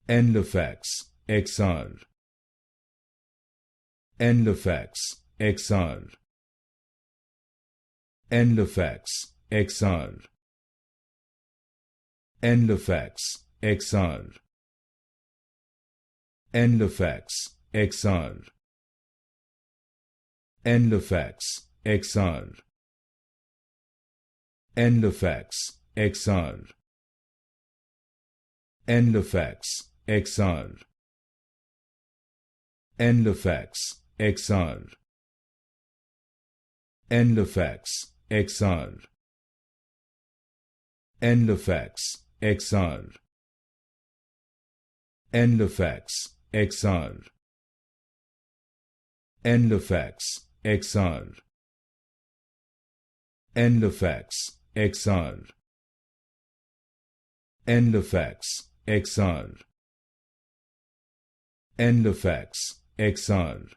Enlafax XR, Enlafax XR, Enlafax XR, Enlafax XR, Enlafax XR, Enlafax XR, Enlafax XR, Enlafax XR, Enlafax XR, Enlafax XR, Enlafax XR, Enlafax XR, Enlafax XR, Enlafax XR, Enlafax XR, Enlafax XR,